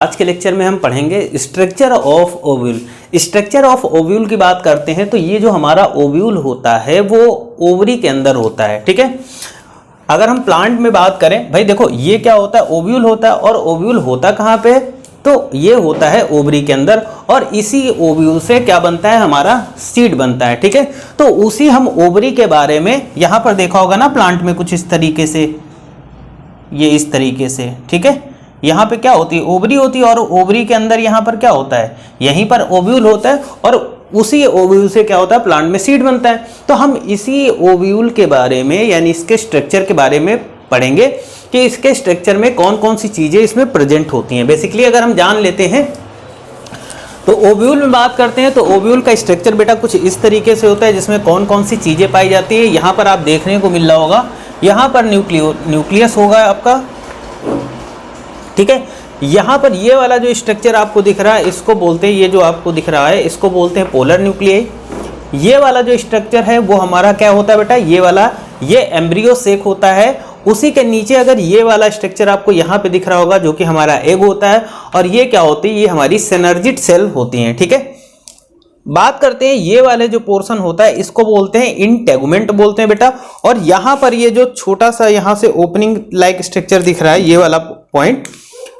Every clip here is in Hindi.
आज के लेक्चर में हम पढ़ेंगे structure of ovule. Structure of ovule की बात करते हैं तो ये जो हमारा ओव्यूल होता है वो ओवरी के अंदर होता है। ठीक है, अगर हम प्लांट में बात करें, भाई देखो ये क्या होता है, ओव्यूल होता है। और ओव्यूल होता कहाँ पे, तो ये होता है ओवरी के अंदर। और इसी ओव्यूल से क्या बनता है, हमारा सीड बनता है। ठीक है, तो उसी हम ओवरी के बारे में यहाँ पर देखा होगा ना प्लांट में कुछ इस तरीके से, ये इस तरीके से। ठीक है, यहाँ पे क्या होती है, ओवरी होती है। और ओवरी के अंदर यहाँ पर क्या होता है, यहीं पर ओव्यूल होता है। और उसी ओव्यूल से क्या होता है, प्लांट में सीड बनता है। तो हम इसी ओव्यूल के बारे में यानी इसके स्ट्रक्चर के बारे में पढ़ेंगे कि इसके स्ट्रक्चर में कौन कौन सी चीज़ें इसमें प्रेजेंट होती हैं। बेसिकली अगर हम जान लेते हैं तो ओव्यूल में बात करते हैं तो ओव्यूल का स्ट्रक्चर बेटा कुछ इस तरीके से होता है, जिसमें कौन कौन सी चीज़ें पाई जाती है। यहाँ पर आप देखने को मिल रहा होगा, यहाँ पर न्यूक्लियस होगा आपका। ठीक है, यहाँ पर ये वाला जो स्ट्रक्चर आपको दिख रहा है इसको बोलते हैं, ये जो आपको दिख रहा है इसको बोलते हैं पोलर न्यूक्लियाई। ये वाला जो स्ट्रक्चर है वो हमारा क्या होता है बेटा, ये वाला, ये एम्ब्रियो सेक होता है। उसी के नीचे अगर ये वाला स्ट्रक्चर आपको यहाँ पे दिख रहा होगा जो कि हमारा एग होता है। और ये क्या होती है, ये हमारी सिनर्जिड सेल होती हैं। ठीक है, बात करते हैं ये वाले जो पोर्शन होता है इसको बोलते हैं इंटेगुमेंट बोलते हैं बेटा। और यहाँ पर ये जो छोटा सा यहाँ से ओपनिंग लाइक स्ट्रक्चर दिख रहा है, ये वाला पॉइंट,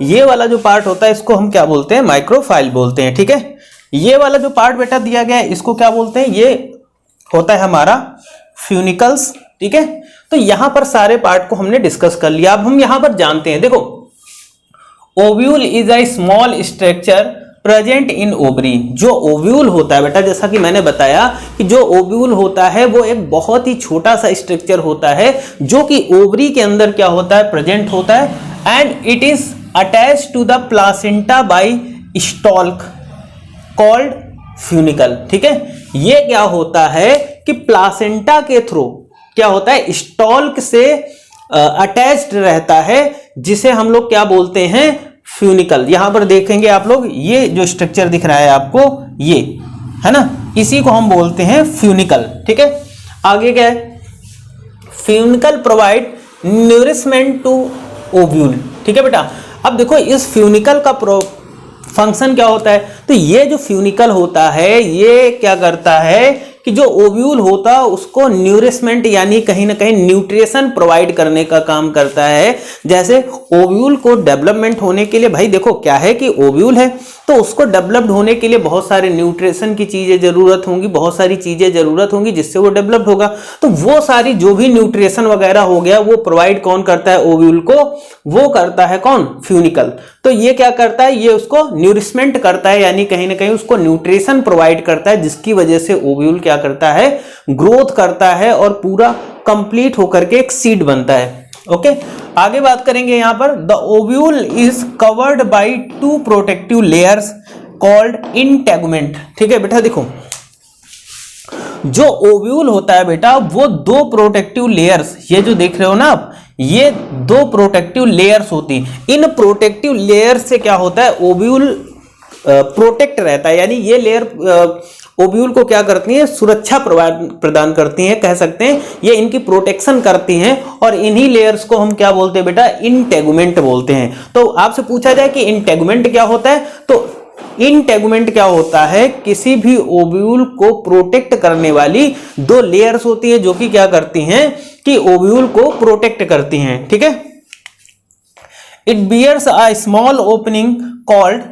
ये वाला जो पार्ट होता है इसको हम क्या बोलते हैं, माइक्रोफाइल बोलते हैं। ठीक है, ये वाला जो पार्ट बेटा दिया गया है इसको क्या बोलते हैं, ये होता है हमारा फ्यूनिकल्स। ठीक है, तो यहां पर सारे पार्ट को हमने डिस्कस कर लिया। अब हम यहां पर जानते हैं, देखो ovule is a small structure present in ovary. जो ओव्यूल होता है बेटा, जैसा कि मैंने बताया कि जो ओव्यूल होता है वो एक बहुत ही छोटा सा स्ट्रक्चर होता है जो कि ओवरी के अंदर क्या होता है, प्रेजेंट होता है। And it is attached to the placenta by stalk called funicle. ठीक है, ये क्या होता है कि प्लासेंटा के थ्रू क्या होता है, स्टॉल्क से अटैच्ड रहता है, जिसे हम लोग क्या बोलते हैं, फ्यूनिकल। यहां पर देखेंगे आप लोग, ये जो स्ट्रक्चर दिख रहा है आपको, ये है ना, इसी को हम बोलते हैं फ्यूनिकल। ठीक है, आगे क्या है, funicle provide nourishment to ovule. ठीक है बेटा, अब देखो इस फ्यूनिकल का फंक्शन क्या होता है, तो ये जो फ्यूनिकल होता है ये क्या करता है कि जो ओव्यूल होता है उसको न्यूरिशमेंट यानी कहीं ना कहीं न्यूट्रिशन प्रोवाइड करने का काम करता है। जैसे ओव्यूल को डेवलपमेंट होने के लिए, भाई देखो क्या है कि ओव्यूल है तो उसको डेवलप्ड होने के लिए बहुत सारे न्यूट्रिशन की चीजें जरूरत होंगी, बहुत सारी चीजें जरूरत होंगी जिससे वो डेवलप्ड होगा। तो वो सारी जो भी न्यूट्रिशन वगैरह हो गया वो प्रोवाइड कौन करता है, ओव्यूल को, वो करता है कौन, फ्यूनिकल। तो ये क्या करता है, ये उसको न्यूरिशमेंट करता है यानी कहीं ना कहीं उसको न्यूट्रिशन प्रोवाइड करता है, जिसकी वजह से ओव्यूल क्या करता है, ग्रोथ करता है और पूरा कंप्लीट होकर के एक सीड बनता है। ओके, आगे बात करेंगे यहां पर, the ovule is covered by two protective layers called integument. ठीक है बेटा, देखो जो ओव्यूल होता है बेटा वो दो प्रोटेक्टिव लेयर्स, ये जो देख रहे हो ना आप, ये दो प्रोटेक्टिव लेयर्स होती हैं। इन प्रोटेक्टिव लेयर से क्या होता है, ओव्यूल प्रोटेक्ट रहता है, यानी ये लेयर ओव्यूल को क्या करती हैं, सुरक्षा प्रदान करती हैं, कह सकते हैं ये इनकी प्रोटेक्शन करती हैं। और इन्हीं लेयर्स को हम क्या बोलते हैं बेटा, इंटेगुमेंट बोलते हैं। तो आपसे पूछा जाए कि इंटेगुमेंट क्या होता है, तो इंटेगुमेंट क्या होता है, किसी भी ओव्यूल को प्रोटेक्ट करने वाली दो लेयर्स होती हैं जो कि क्या करती हैं कि ओव्यूल को प्रोटेक्ट करती हैं। ठीक है, it bears a small opening called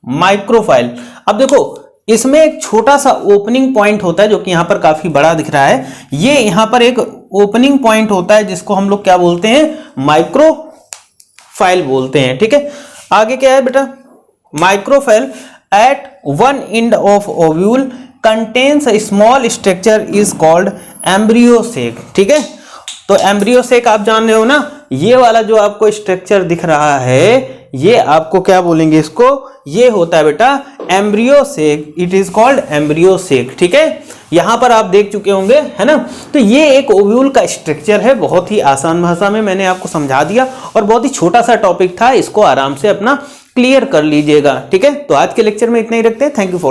micropyle. अब देखो इसमें एक छोटा सा ओपनिंग पॉइंट होता है जो कि यहां पर काफी बड़ा दिख रहा है। ये यहां पर एक ओपनिंग पॉइंट होता है जिसको हम लोग क्या बोलते हैं, माइक्रोफाइल बोलते हैं। ठीक है, आगे क्या है बेटा, micropyle at one end of ovule contains a small structure is called embryo sac. ठीक है, तो एम्ब्रियो सेक आप जान रहे हो ना, ये वाला जो आपको स्ट्रक्चर दिख रहा है ये आपको क्या बोलेंगे इसको, ये होता है बेटा embryo sac, it is called embryo sac. ठीक है, यहां पर आप देख चुके होंगे है ना। तो ये एक ओव्यूल का स्ट्रक्चर है, बहुत ही आसान भाषा में मैंने आपको समझा दिया और बहुत ही छोटा सा टॉपिक था, इसको आराम से अपना क्लियर कर लीजिएगा। ठीक है, तो आज के लेक्चर में इतना ही रखते हैं। Thank you for